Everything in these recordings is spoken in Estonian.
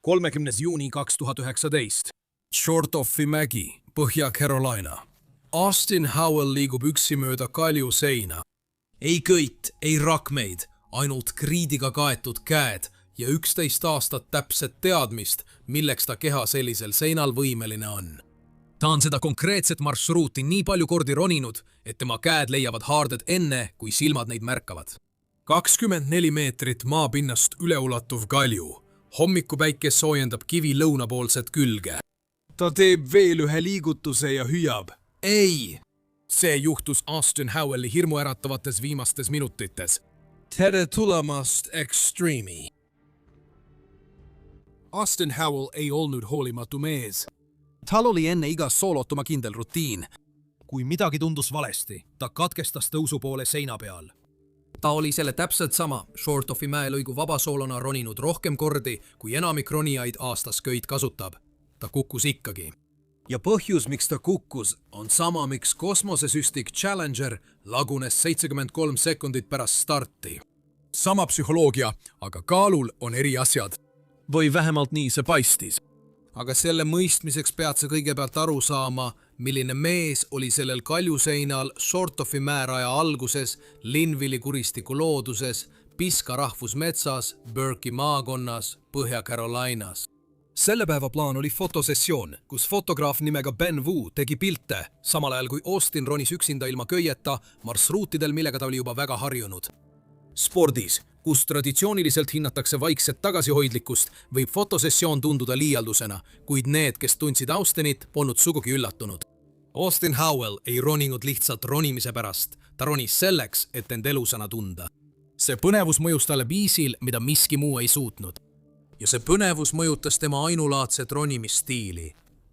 30. juuni 2019. Shortoffi mägi, Põhja-Carolina. Austin Howell liigub üksi mööda kaljuseina. Ei köit, ei rakmeid, ainult kriidiga kaetud käed ja 11 aastat täpset teadmist, milleks ta keha sellisel seinal võimeline on. Ta on seda konkreetset marsruuti nii palju kordi roninud, et tema käed leiavad haarded enne, kui silmad neid märkavad. 24 meetrit maapinnast üleulatuv kalju. Hommikupäike soojendab kivi lõunapoolset külge. Ta teeb veel ühe liigutuse ja hüüab. Ei! See juhtus Austin Howelli hirmuäratavates viimastes minutites. Tere tulemast Extreme'i! Austin Howell ei olnud hoolimatu mees. Tal oli enne igas soolotuma kindel rutiin. Kui midagi tundus valesti, ta katkestas tõusu poole seina peal. Ta oli selle täpselt sama Shortoffi mäelõigu vabasoolona roninud rohkem kordi, kui enamik ronijaid aastas köit kasutab. Ta kukkus ikkagi. Ja põhjus, miks ta kukkus, on sama, miks kosmosesüstik Challenger lagunes 73 sekundit pärast starti. Sama psühholoogia, aga kaalul on eri asjad. Või vähemalt nii see paistis. Aga selle mõistmiseks pead sa kõigepealt aru saama, milline mees oli sellel kaljuseinal Shortoffi määraja alguses, Linvilli kuristiku looduses, Pisga rahvusmetsas, Burke'i maakonnas, Põhja-Carolinas. Selle päeva plaan oli fotosessioon, kus fotograaf nimega Ben Wu tegi pilte, samal ajal kui Austin ronis üksinda ilma köieta marsruutidel, millega ta oli juba väga harjunud. Spordis, kus traditsiooniliselt hinnatakse vaikset tagasihoidlikkust, võib fotosessioon tunduda liialdusena, kuid need, kes tundsid Austinit, polnud sugugi üllatunud. Austin Howell ei roninud lihtsalt ronimise pärast, ta ronis selleks, et end elusana tunda. See põnevus mõjus talle viisil, mida miski muu ei suutnud. Ja see põnevus mõjutas tema ainulaadset ronimistiili.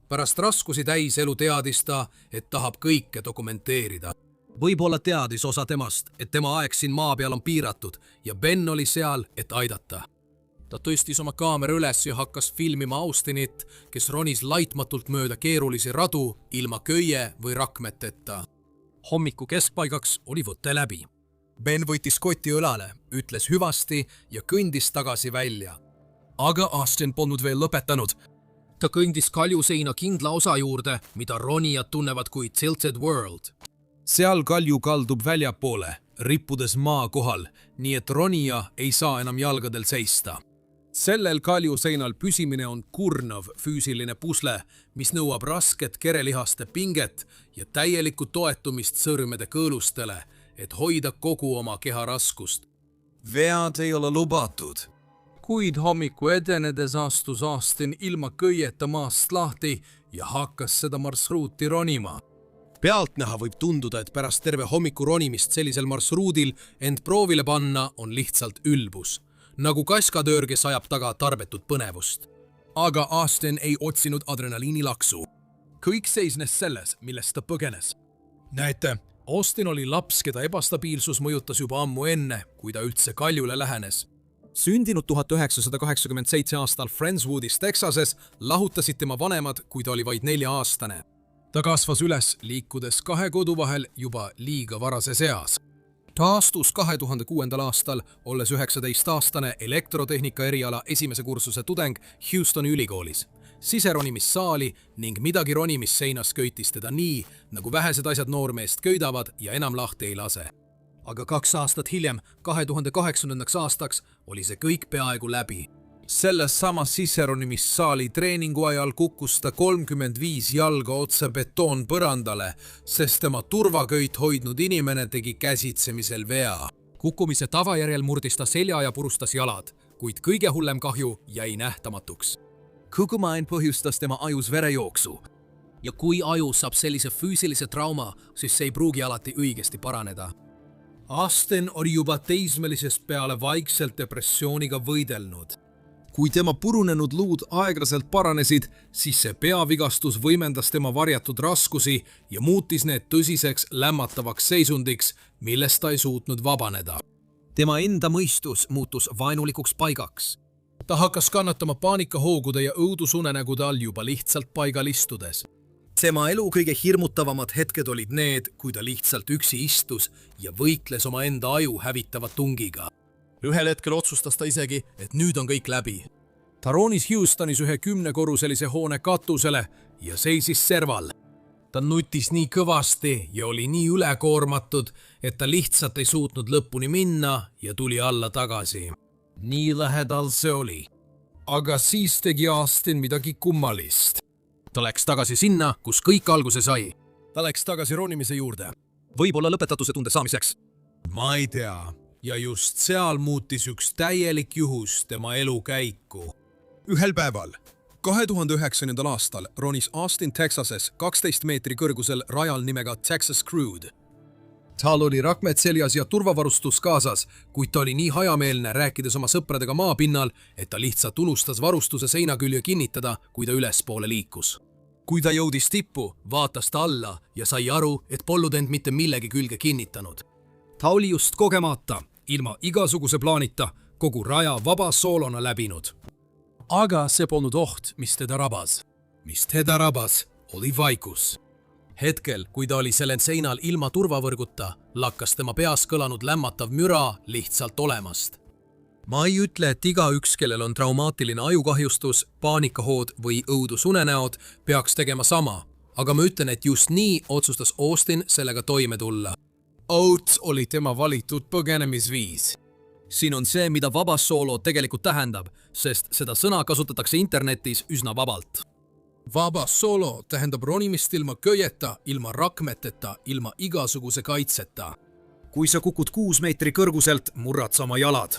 Pärast raskusi täis elu teadis ta, et tahab kõike dokumenteerida. Võib-olla teadis osa temast, et tema aeg siin maa peal on piiratud ja Ben oli seal, et aidata. Ta tõstis oma kaamera üles ja hakkas filmima Austinit, kes ronis laitmatult mööda keerulisi radu ilma köie või rakmeteta. Hommiku keskpaigaks oli võte läbi. Ben võttis koti õlale, ütles hüvasti ja kõndis tagasi välja. Aga Austin polnud veel lõpetanud. Ta kõndis kaljuseina kindla osa juurde, mida ronijad tunnevad kui Tilted World. Seal kalju kaldub väljapoole, rippudes maa kohal, nii et ronija ei saa enam jalgadel seista. Sellel kaljuseinal püsimine on kurnav füüsiline pusle, mis nõuab rasket kerelihaste pinget ja täielikku toetumist sõrmede kõõlustele, et hoida kogu oma keha raskust. Vead ei ole lubatud. Kuid hommiku edenedes astus Austin ilma köieta maast lahti ja hakkas seda marsruuti ronima. Pealtnäha võib tunduda, et pärast terve hommiku ronimist sellisel marsruudil end proovile panna on lihtsalt ülbus, nagu kaskadöör, kes ajab taga tarbetut põnevust. Aga Austin ei otsinud adrenaliinilaksu. Kõik seisnes selles, millest ta põgenes. Näete, Austin oli laps, keda ebastabiilsus mõjutas juba ammu enne, kui ta üldse kaljule lähenes. Sündinud 1987 aastal Friendswoodis, Texases, lahutasid tema vanemad, kui ta oli vaid 4-aastane. Ta kasvas üles, liikudes 2 kodu vahel juba liiga varases eas. Ta astus 2006. aastal, olles 19-aastane elektrotehnika eriala esimese kursuse tudeng Houstoni ülikoolis. Siseronimissaali ning midagi ronimisseinas köitis teda nii, nagu vähesed asjad noormeest köidavad ja enam lahti ei lase. Aga 2 aastat hiljem, 2008. aastaks, oli see kõik peaaegu läbi. Selles samas siseronimissaali treeningu ajal kukkus ta 35 jalga otse betoonpõrandale, sest tema turvaköit hoidnud inimene tegi käsitsemisel vea. Kukkumise tavajärjel murdis ta selja ja purustas jalad, kuid kõige hullem kahju jäi nähtamatuks. Kukkumain põhjustas tema ajus verejooksu. Ja kui aju saab sellise füüsilise trauma, siis see ei pruugi alati õigesti paraneda. Austin oli juba teismelisest peale vaikselt depressiooniga võidelnud. Kui tema purunenud luud aeglaselt paranesid, siis see peavigastus võimendas tema varjatud raskusi ja muutis need tõsiseks lämmatavaks seisundiks, millest ta ei suutnud vabaneda. Tema enda mõistus muutus vaenulikuks paigaks. Ta hakkas kannatama paanikahoogude ja õudusunenägude all juba lihtsalt paigal istudes. Tema elu kõige hirmutavamad hetked olid need, kui ta lihtsalt üksi istus ja võitles oma enda aju hävitava tungiga. Ühel hetkel otsustas ta isegi, et nüüd on kõik läbi. Ta ronis Houstonis ühe 10-korruselise hoone katusele ja seisis serval. Ta nutis nii kõvasti ja oli nii ülekoormatud, et ta lihtsalt ei suutnud lõpuni minna ja tuli alla tagasi. Nii lähedal see oli. Aga siis tegi Austin midagi kummalist. Ta läks tagasi sinna, kus kõik alguse sai. Ta läks tagasi ronimise juurde. Võib-olla lõpetatuse tunde saamiseks. Ma ei tea. Ja just seal muutis üks täielik juhus tema elukäiku. Ühel päeval, 2009. aastal ronis Austin Texases 12 meetri kõrgusel rajal nimega Texas Crude. Tal oli rakmed seljas ja turvavarustus kaasas, kuid ta oli nii hajameelne rääkides oma sõpradega maapinnal, et ta lihtsalt unustas varustuse seina külje kinnitada, kui ta ülespoole liikus. Kui ta jõudis tippu, vaatas ta alla ja sai aru, et polnud end mitte millegi külge kinnitanud. Ta oli just kogemata, ilma igasuguse plaanita, kogu raja vaba soolona läbinud. Aga see polnud oht, mis teda rabas. Mis teda rabas, oli vaikus. Hetkel, kui ta oli sellel seinal ilma turvavõrguta, lakkas tema peas kõlanud lämmatav müra lihtsalt olemast. Ma ei ütle, et igaüks, kellel on traumaatiline ajukahjustus, paanikahood või õudusunenäod, peaks tegema sama. Aga ma ütlen, et just nii otsustas Austin sellega toime tulla. Oates oli tema valitud põgenemisviis. Siin on see, mida vabas soolo tegelikult tähendab, sest seda sõna kasutatakse internetis üsna vabalt. Vabas soolo tähendab ronimist ilma köieta, ilma rakmeteta, ilma igasuguse kaitseta. Kui sa kukud 6 meetri kõrguselt, murrad sa oma jalad.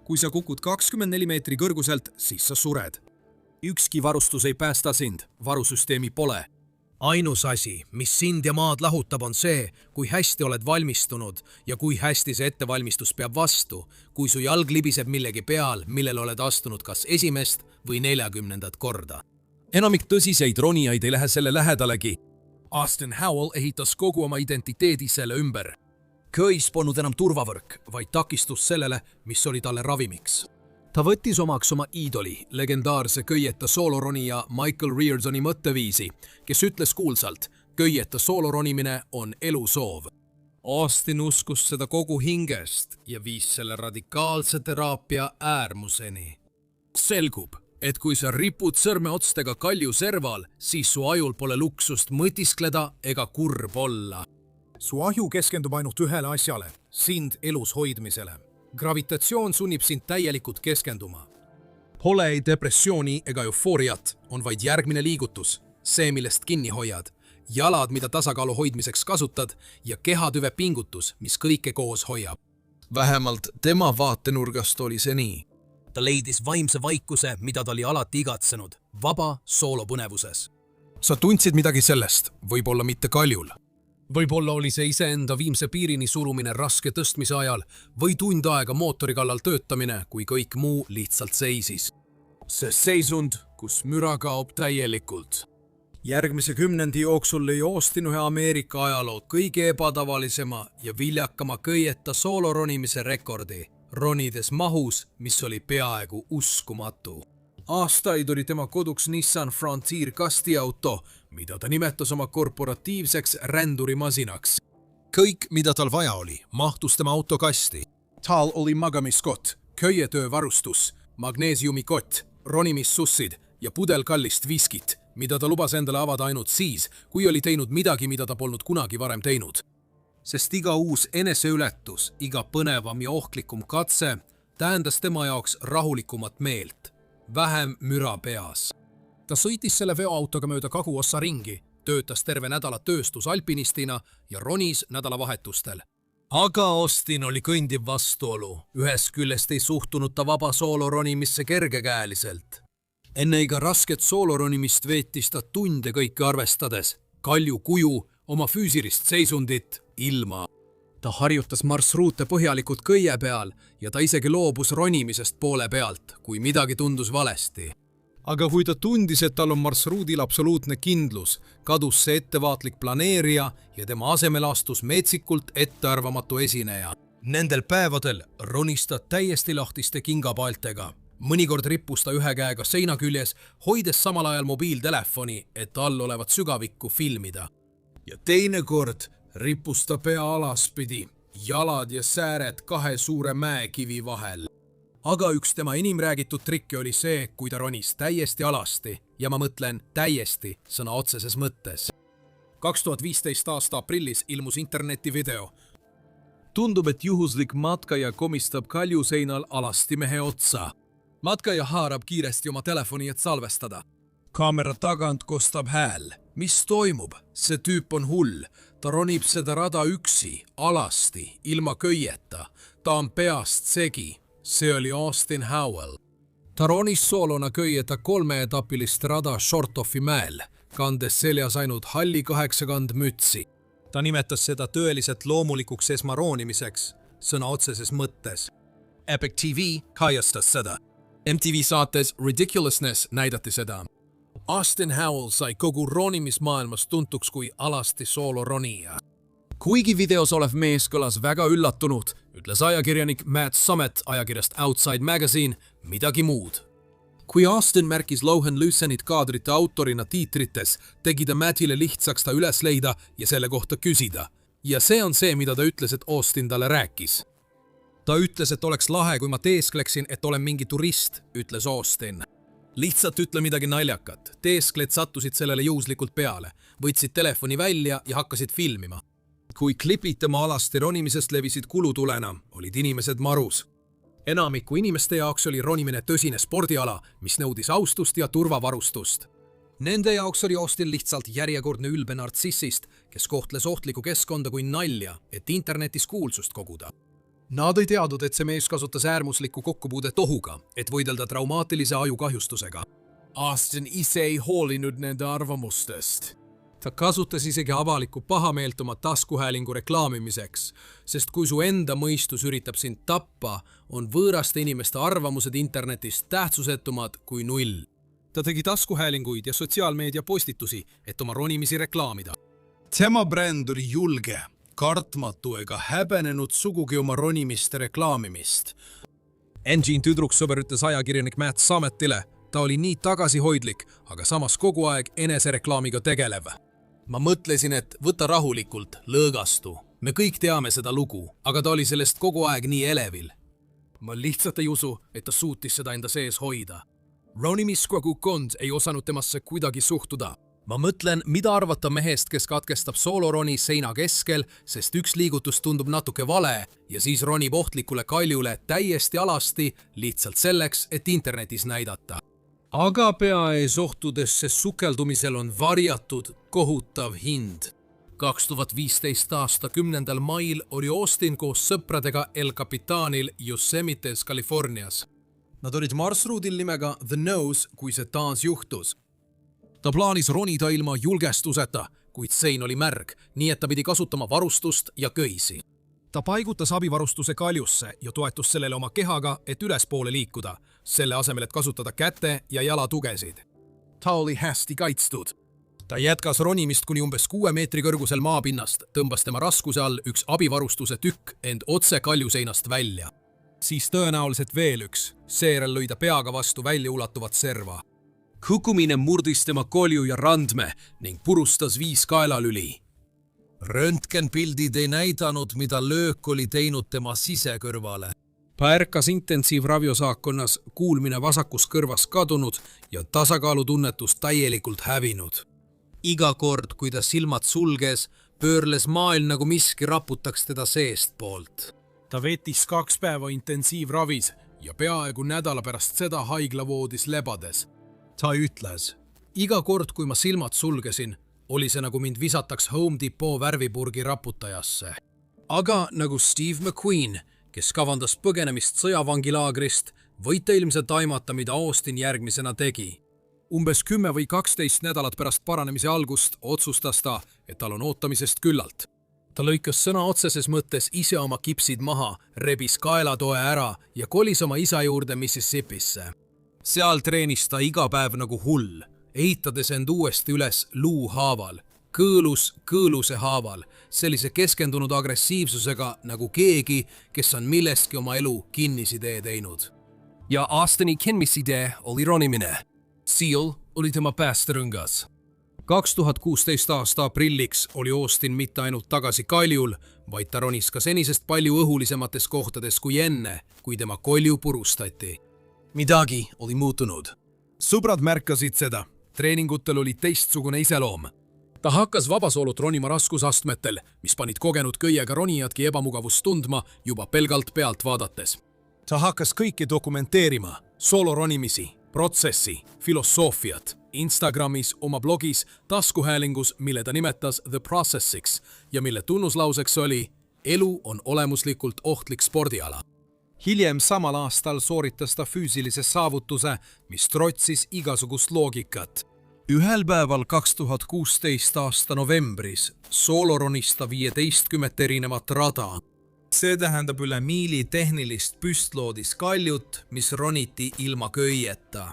Kui sa kukud 24 meetri kõrguselt, siis sa sured. Ükski varustus ei päästa sind, varusüsteemi pole. Ainus asi, mis sind ja maad lahutab, on see, kui hästi oled valmistunud ja kui hästi see ettevalmistus peab vastu, kui su jalg libiseb millegi peal, millele oled astunud kas esimest või 40. korda. Enamik tõsiseid ronijaid ei lähe selle lähedalegi. Austin Howell ehitas kogu oma identiteedi selle ümber. Köis polnud enam turvavõrk, vaid takistus sellele, mis oli talle ravimiks. Ta võttis omaks oma iidoli, legendaarse köieta sooloronija Michael Reardoni mõtteviisi, kes ütles kuulsalt, köieta sooloronimine on elusoov. Austin uskus seda kogu hingest ja viis selle radikaalse teraapia äärmuseni. Selgub, et kui sa ripud sõrmeotstega kalju serval, siis su ajul pole luksust mõtiskleda ega kurb olla. Su aju keskendub ainult ühele asjale, sind elus hoidmisele. Gravitatsioon sunnib sind täielikult keskenduma. Pole ei depressiooni ega eufooriat, on vaid järgmine liigutus, see, millest kinni hoiad, jalad, mida tasakaalu hoidmiseks kasutad ja kehatüve pingutus, mis kõike koos hoiab. Vähemalt tema vaatenurgast oli see nii. Ta leidis vaimse vaikuse, mida ta oli alati igatsenud, vaba soolopõnevuses. Sa tundsid midagi sellest, võib-olla mitte kaljul. Võib-olla oli see iseenda viimse piirini surumine raske tõstmise ajal või tund aega mootori kallal töötamine, kui kõik muu lihtsalt seisis. See seisund, kus müra kaob täielikult. Järgmise 10 jooksul lõi Austin ühe Ameerika ajaloo kõige ebatavalisema ja viljakama köieta sooloronimise rekordi, ronides mahus, mis oli peaaegu uskumatu. Aastaid oli tema koduks Nissan Frontier kastiauto, mida ta nimetas oma korporatiivseks rändurimasinaks. Kõik, mida tal vaja oli, mahtus tema autokasti. Tal oli magamiskott, köietöövarustus, magneesiumikott, ronimissussid ja pudel kallist viskit, mida ta lubas endale avada ainult siis, kui oli teinud midagi, mida ta polnud kunagi varem teinud. Sest iga uus eneseületus, iga põnevam ja ohtlikum katse tähendas tema jaoks rahulikumat meelt. Vähem müra peas. Ta sõitis selle veoautoga mööda Kagu-ossa ringi, töötas terve nädala tööstusalpinistina ja ronis nädalavahetustel. Aga Austin oli kõndiv vastuolu. Ühest küljest ei suhtunud ta vaba sooloronimisse kergekäeliselt. Enne iga rasket sooloronimist veetis ta tunde kõike arvestades, kalju kuju, oma füüsilist seisundit, ilma. Ta harjutas marsruute põhjalikult kõie peal ja ta isegi loobus ronimisest poole pealt, kui midagi tundus valesti. Aga kui ta tundis, et tal on marsruudil absoluutne kindlus, kadus see ettevaatlik planeerija ja tema asemel astus metsikult ettearvamatu esineja. Nendel päevadel ronis ta täiesti lahtiste kingapaeltega. Mõnikord rippus ta ühe käega seina küljes, hoides samal ajal mobiiltelefoni, et all olevat sügavikku filmida. Ja teinekord rippus ta pea alaspidi, jalad ja sääred 2 suure mäekivi vahel. Aga üks tema enim räägitud trikke oli see, kui ta ronis täiesti alasti ja ma mõtlen täiesti sõna otseses mõttes. 2015 aasta aprillis ilmus interneti video. Tundub, et juhuslik matkaja komistab kaljuseinal alasti mehe otsa. Matkaja haarab kiiresti oma telefoni, et salvestada. Kaamera tagant kostab hääl. Mis toimub? See tüüp on hull. Ta ronib seda rada üksi, alasti, ilma köieta. Ta on peast segi. See oli Austin Howell. Ta ronis soolona köieta 3-etapilist rada Shortoffi mäel, kandes seljas ainult halli 80 mütsi. Ta nimetas seda tõeliselt loomulikuks esmaroonimiseks, sõna otseses mõttes. Epic TV kajastas seda. MTV saates Ridiculousness näidati seda. Austin Howell sai kogu ronimismaailmas tuntuks kui alasti sooloronija. Kuigi videos olev mees kõlas väga üllatunud, ütles ajakirjanik Matt Summit ajakirjast Outside Magazine midagi muud. Kui Austin märkis Lohan Lucenit kaadrite autorina tiitrites, tegi ta Mattile lihtsaks ta üles leida ja selle kohta küsida. Ja see on see, mida ta ütles, et Austin talle rääkis. Ta ütles, et oleks lahe, kui ma teeskleksin, et olen mingi turist, ütles Austin. Lihtsalt ütle midagi naljakat. Teeskled sattusid sellele juhuslikult peale, võtsid telefoni välja ja hakkasid filmima. Kui klipid tema alasti ronimisest levisid kulutulena, olid inimesed marus. Enamiku inimeste jaoks oli ronimine tõsine spordiala, mis nõudis austust ja turvavarustust. Nende jaoks oli Austin lihtsalt järjekordne ülbe nartsissist, kes kohtles ohtlikku keskkonda kui nalja, et internetis kuulsust koguda. Nad ei teadnud, et see mees kasutas äärmuslikku kokkupuudet ohuga, et võidelda traumaatilise ajukahjustusega. Austin ise ei hoolinud nende arvamustest. Ta kasutas isegi avalikku pahameelt oma taskuhäälingu reklaamimiseks, sest kui su enda mõistus üritab sind tappa, on võõraste inimeste arvamused internetis tähtsusetumad kui null. Ta tegi taskuhäälinguid ja sotsiaalmeedia postitusi, et oma ronimisi reklaamida. Tema bränd oli julge, kartmatu ega häbenenud sugugi oma ronimiste reklaamimist. Engine tüdruksõber ütles ajakirjanik Matt Summitile, ta oli nii tagasihoidlik, aga samas kogu aeg enesereklaamiga tegelev. Ma mõtlesin, et võta rahulikult, lõõgastu. Me kõik teame seda lugu, aga ta oli sellest kogu aeg nii elevil. Ma lihtsalt ei usu, et ta suutis seda enda sees hoida. Ronimiskogukond ei osanud temasse kuidagi suhtuda. Ma mõtlen, mida arvata mehest, kes katkestab sooloroni seina keskel, sest üks liigutus tundub natuke vale ja siis ronib ohtlikule kaljule täiesti alasti lihtsalt selleks, et internetis näidata. Aga pea ees ohtudesse sukeldumisel on varjatud kohutav hind. 2015 aasta 10. mail oli Austin koos sõpradega El Capitanil Yosemites, Californias. Nad olid marsruudil nimega The Nose, kui see taas juhtus. Ta plaanis ronida ilma julgestuseta, kuid sein oli märg, nii et ta pidi kasutama varustust ja köisi. Ta paigutas abivarustuse kaljusse ja toetus sellele oma kehaga, et ülespoole liikuda, selle asemel, et kasutada käte ja jala tugesid. Ta oli hästi kaitstud. Ta jätkas ronimist kuni umbes 6 meetri kõrgusel maapinnast, tõmbas tema raskuse all üks abivarustuse tükk end otse kaljuseinast välja. Siis tõenäoliselt veel üks, seejärel lõi ta peaga vastu väljaulatuvat serva. Kukkumine murdis tema kolju ja randme ning purustas 5 kaelalüli. Röntgenpildid ei näidanud, mida löök oli teinud tema sisekõrvale. Ta ärkas intensiivraviosaakkonnas, kuulmine vasakus kõrvas kadunud ja tasakaalutunnetus täielikult hävinud. Iga kord, kui ta silmad sulges, pöörles maailm nagu miski raputaks teda seestpoolt. Ta veetis 2 päeva intensiivravis ja peaaegu nädala pärast seda haiglavoodis lebades. Ta ütles, iga kord, kui ma silmad sulgesin, oli see nagu mind visataks Home Depot värvipurgi raputajasse. Aga nagu Steve McQueen, kes kavandas põgenemist sõjavangilaagrist, võite ilmselt aimata, mida Austin järgmisena tegi. Umbes 10 või 12 nädalat pärast paranemise algust otsustas ta, et tal on ootamisest küllalt. Ta lõikas sõna otseses mõttes ise oma kipsid maha, rebis kaelatoe ära ja kolis oma isa juurde Mississippisse. Seal treenis ta iga päev nagu hull, ehitades end uuesti üles luuhaaval, kõõluse haaval, sellise keskendunud agressiivsusega nagu keegi, kes on millestki oma elu kinnisidee teinud. Ja Austini kinnisidee oli ronimine. Seal oli tema päästerõngas. 2016 aasta aprilliks oli Austin mitte ainult tagasi kaljul, vaid ta ronis ka senisest palju õhulisemates kohtades kui enne, kui tema kolju purustati. Midagi oli muutunud. Sõbrad märkasid seda. Treeningutel oli teistsugune iseloom. Ta hakkas vabasoolut ronima raskusastmetel, mis panid kogenud köiega ronijadki ebamugavust tundma juba pelgalt pealt vaadates. Ta hakkas kõike dokumenteerima, sooloronimisi, protsessi, filosoofiat, Instagramis, oma blogis, taskuhäälingus, mille ta nimetas The Processiks ja mille tunnuslauseks oli elu on olemuslikult ohtlik spordiala. Hiljem samal aastal sooritas ta füüsilise saavutuse, mis trotsis igasugust loogikat. Ühel päeval 2016 aasta novembris sooloronis ta 15 erinevat rada. See tähendab üle miili tehnilist püstloodis kaljut, mis roniti ilma köieta.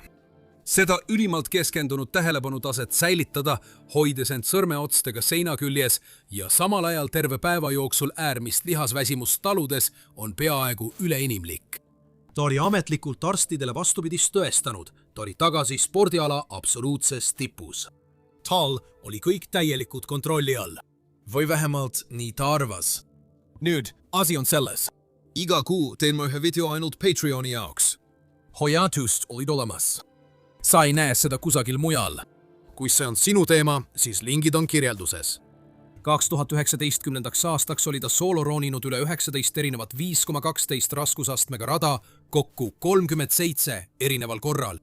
Seda ülimalt keskendunud tähelepanutaset säilitada, hoides end sõrmeotstega seina küljes ja samal ajal terve päeva jooksul äärmist lihasväsimust taludes on peaaegu üleinimlik. Ta oli ametlikult arstidele vastupidist tõestanud. Ta oli tagasi spordiala absoluutses tipus. Tal oli kõik täielikult kontrolli all. Või vähemalt nii ta arvas. Nüüd, asi on selles. Iga kuu teen ma ühe video ainult Patreoni jaoks. Hoiatust olid olemas. Sa ei näe seda kusagil mujal. Kui see on sinu teema, siis lingid on kirjelduses. 2019 aastaks oli ta sooloroninud üle 19 erinevat 5,12 raskusastmega rada, kokku 37 erineval korral.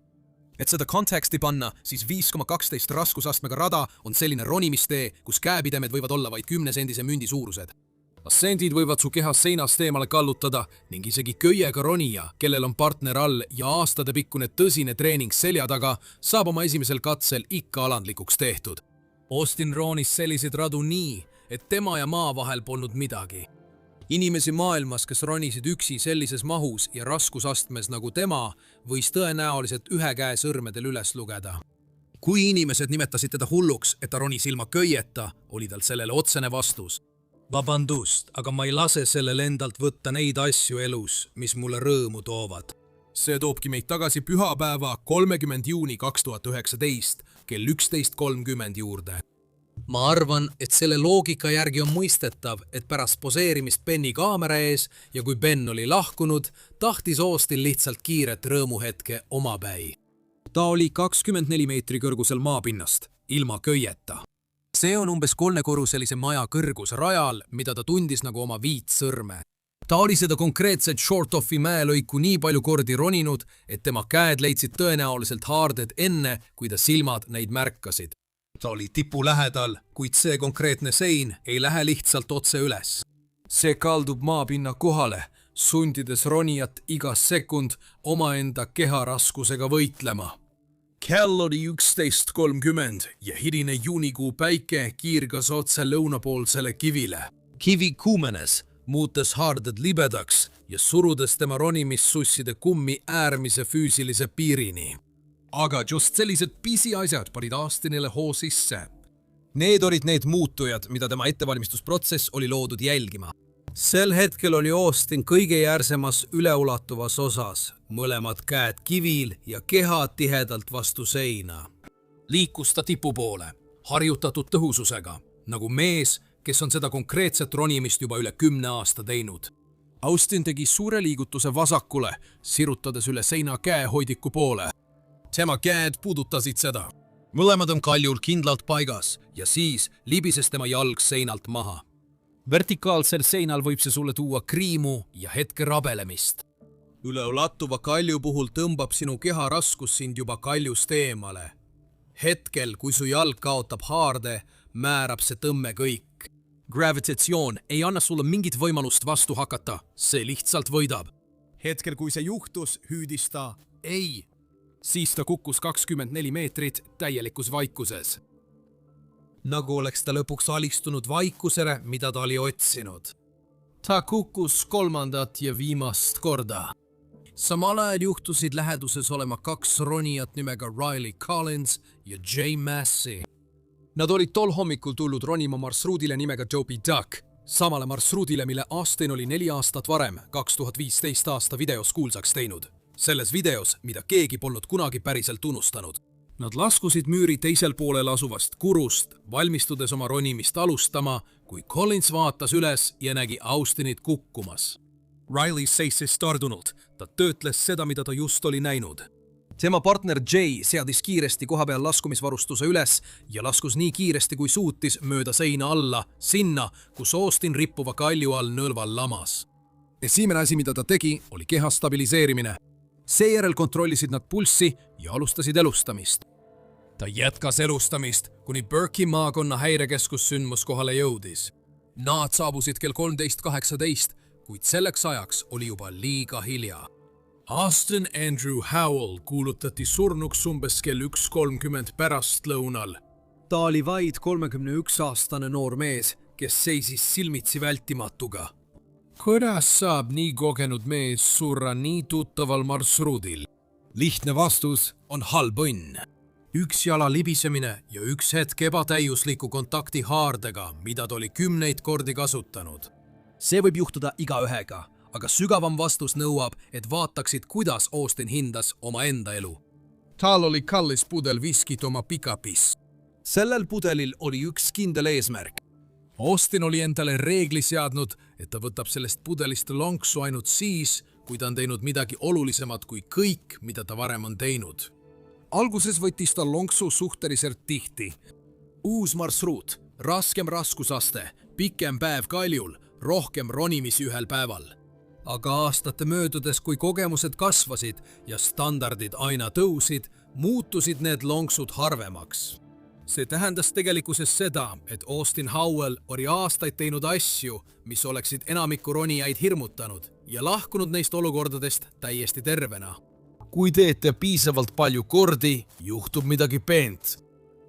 Et seda konteksti panna, siis 5,12 raskusastmega rada on selline ronimistee, kus käepidemed võivad olla vaid 10-sendise mündi suurused. Ascendid võivad su kehas seinast eemale kallutada ning isegi köiega ronija, kellel on partner all ja aastadepikkune tõsine treening selja taga, saab oma esimesel katsel ikka alandlikuks tehtud. Austin ronis selliseid radu nii, et tema ja maa vahel polnud midagi. Inimesi maailmas, kes ronisid üksi sellises mahus ja raskusastmes nagu tema, võis tõenäoliselt ühe käe sõrmedel üles lugeda. Kui inimesed nimetasid teda hulluks, et ta ronis ilma köieta, oli tal sellele otsene vastus. Vabandust, aga ma ei lase sellel endalt võtta neid asju elus, mis mulle rõõmu toovad. See toobki meid tagasi pühapäeva 30. juuni 2019 kell 11:30 juurde. Ma arvan, et selle loogika järgi on mõistetav, et pärast poseerimist Benni kaamera ees ja kui Ben oli lahkunud, tahtis Austin lihtsalt kiiret rõõmuhetke omapäi. Ta oli 24 meetri kõrgusel maapinnast, ilma köieta. See on umbes 3-korruselise maja kõrgus rajal, mida ta tundis nagu oma 5 sõrme. Ta oli seda konkreetset Short-Offi mäelõiku nii palju kordi roninud, et tema käed leidsid tõenäoliselt haarded enne, kui ta silmad neid märkasid. Ta oli tipu lähedal, kuid see konkreetne sein ei lähe lihtsalt otse üles. See kaldub maapinna kohale, sundides ronijat iga sekund omaenda keharaskusega võitlema. Kell oli 11:30 ja hiline juunikuu päike kiirgas otse lõunapoolsele kivile. Kivi kuumenes, muutes haarded libedaks ja surudes tema ronimissusside kummi äärmise füüsilise piirini. Aga just sellised pisiasjad panid Austinile hoo sisse. Need olid need muutujad, mida tema ettevalmistusprotsess oli loodud jälgima. Sel hetkel oli Austin kõige järsemas üleulatuvas osas, mõlemad käed kivil ja keha tihedalt vastu seina. Liikus ta tipu poole, harjutatud tõhususega, nagu mees, kes on seda konkreetset ronimist juba üle 10 aasta teinud. Austin tegi suure liigutuse vasakule, sirutades üle seina käehoidiku poole. Tema käed puudutasid seda. Mõlemad on kaljul kindlalt paigas ja siis libises tema jalg seinalt maha. Vertikaalsel seinal võib see sulle tuua kriimu ja hetke rabelemist. Üleulattuva kalju puhul tõmbab sinu keha raskus sind juba kaljust eemale. Hetkel, kui su jalg kaotab haarde, määrab see tõmme kõik. Gravitatsioon ei anna sulle mingit võimalust vastu hakata, see lihtsalt võidab. Hetkel, kui see juhtus, hüüdis ta ei. Siis ta kukkus 24 meetrit täielikus vaikuses. Nagu oleks ta lõpuks alistunud vaikusele, mida ta oli otsinud. Ta kukkus 3. ja viimast korda. Samal ajal juhtusid läheduses olema 2 ronijat nimega Riley Collins ja Jay Massey. Nad olid tol hommikul tulnud ronima marsruudile nimega Dopey Duck, samale marsruudile, mille Austin oli 4 aastat varem, 2015 aasta videos kuulsaks teinud. Selles videos, mida keegi polnud kunagi päriselt tunnustanud. Nad laskusid müüri teisel poolel asuvast kurust, valmistudes oma ronimist alustama, kui Collins vaatas üles ja nägi Austinit kukkumas. Riley seisis tardunult. Ta töötles seda, mida ta just oli näinud. Tema partner Jay seadis kiiresti kohapeal laskumisvarustuse üles ja laskus nii kiiresti, kui suutis mööda seina alla, sinna, kus Austin rippuva kalju all nõlval lamas. Esimene asi, mida ta tegi, oli keha stabiliseerimine. Seejärel kontrollisid nad pulssi ja alustasid elustamist. Ta jätkas elustamist, kuni Burke'i maakonna häirekeskus sündmuskohale jõudis. Nad saabusid kell 13:18, kuid selleks ajaks oli juba liiga hilja. Austin Andrew Howell kuulutati surnuks umbes kell 1:30 pärastlõunal. Ta oli vaid 31-aastane noor mees, kes seisis silmitsi vältimatuga. Kuidas saab nii kogenud mees surra nii tuttaval marsruudil? Lihtne vastus on halb õnn. Üks jala libisemine ja üks hetk ebatäiusliku kontakti haardega, mida ta oli 10 kordi kasutanud. See võib juhtuda igaühega, aga sügavam vastus nõuab, et vaataksid, kuidas Austin hindas oma enda elu. Tal oli kallis pudel viskit oma pikapis. Sellel pudelil oli üks kindel eesmärk. Austin oli endale reegli seadnud, et ta võtab sellest pudelist lonksu ainult siis, kui ta on teinud midagi olulisemat kui kõik, mida ta varem on teinud. Alguses võttis ta lonksu suhteliselt tihti. Uus marsruut, raskem raskusaste, pikem päev kaljul, rohkem ronimisi ühel päeval. Aga aastate möödudes, kui kogemused kasvasid ja standardid aina tõusid, muutusid need lonksud harvemaks. See tähendas tegelikkuses seda, et Austin Howell oli aastaid teinud asju, mis oleksid enamikku ronijaid hirmutanud ja lahkunud neist olukordadest täiesti tervena. Kui teete piisavalt palju kordi, juhtub midagi peent.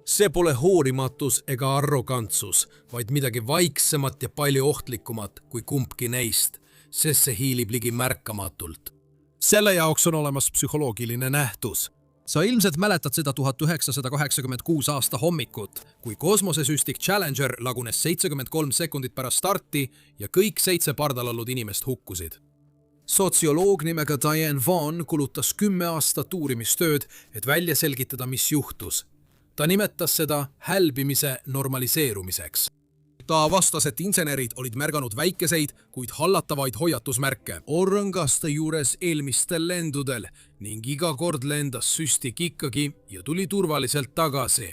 See pole hoorimatus ega arrogantsus, vaid midagi vaiksemat ja palju ohtlikumat kui kumbki neist, sest see hiilib ligi märkamatult. Selle jaoks on olemas psühholoogiline nähtus. Sa ilmselt mäletad seda 1986 aasta hommikut, kui kosmosesüstik Challenger lagunes 73 sekundit pärast starti ja kõik 7 pardal olnud inimest hukkusid. Sotsioloog nimega Diane Vaughn kulutas 10 aastat uurimistööd, et välja selgitada, mis juhtus. Ta nimetas seda hälbimise normaliseerumiseks. Ta vastas, et insenerid olid märganud väikeseid, kuid hallatavaid hoiatusmärke orõngaste juures eelmistel lendudel ning iga kord lendas süstik ikkagi ja tuli turvaliselt tagasi.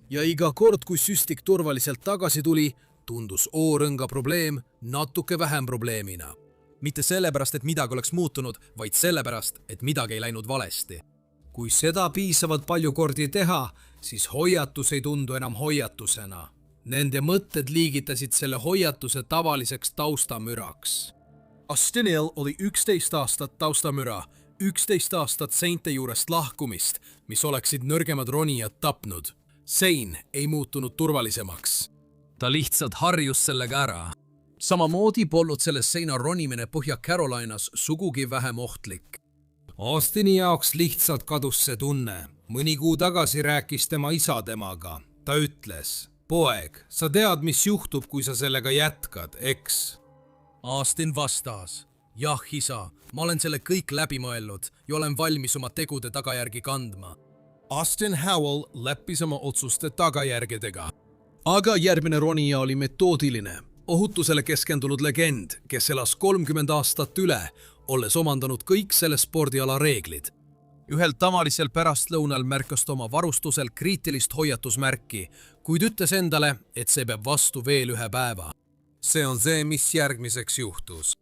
Ja iga kord, kui süstik turvaliselt tagasi tuli, tundus orõnga probleem natuke vähem probleemina. Mitte sellepärast, et midagi oleks muutunud, vaid sellepärast, et midagi ei läinud valesti. Kui seda piisavalt palju kordi teha, siis hoiatus ei tundu enam hoiatusena. Nende mõtted liigitasid selle hoiatuse tavaliseks taustamüraks. Austinil oli 11 aastat taustamüra, 11 aastat seinte juurest lahkumist, mis oleksid nõrgemad ronijad tapnud. Sein ei muutunud turvalisemaks. Ta lihtsalt harjus sellega ära. Samamoodi polnud selles seina ronimine Põhja-Carolinas sugugi vähem ohtlik. Austini jaoks lihtsalt kadus see tunne. Mõni kuu tagasi rääkis tema isa temaga. Ta ütles: "Poeg, sa tead, mis juhtub, kui sa sellega jätkad, eks?" Austin vastas: "Jah, isa, ma olen selle kõik läbi mõelnud ja olen valmis oma tegude tagajärgi kandma." Austin Howell leppis oma otsuste tagajärgedega. Aga järgmine ronija oli metoodiline, ohutusele keskendunud legend, kes elas 30 aastat üle, olles omandanud kõik selle spordiala reeglid. Ühel tavalisel pärastlõunal märkas ta oma varustusel kriitilist hoiatusmärki, kuid ütles endale, et see peab vastu veel ühe päeva. See on see, mis järgmiseks juhtus.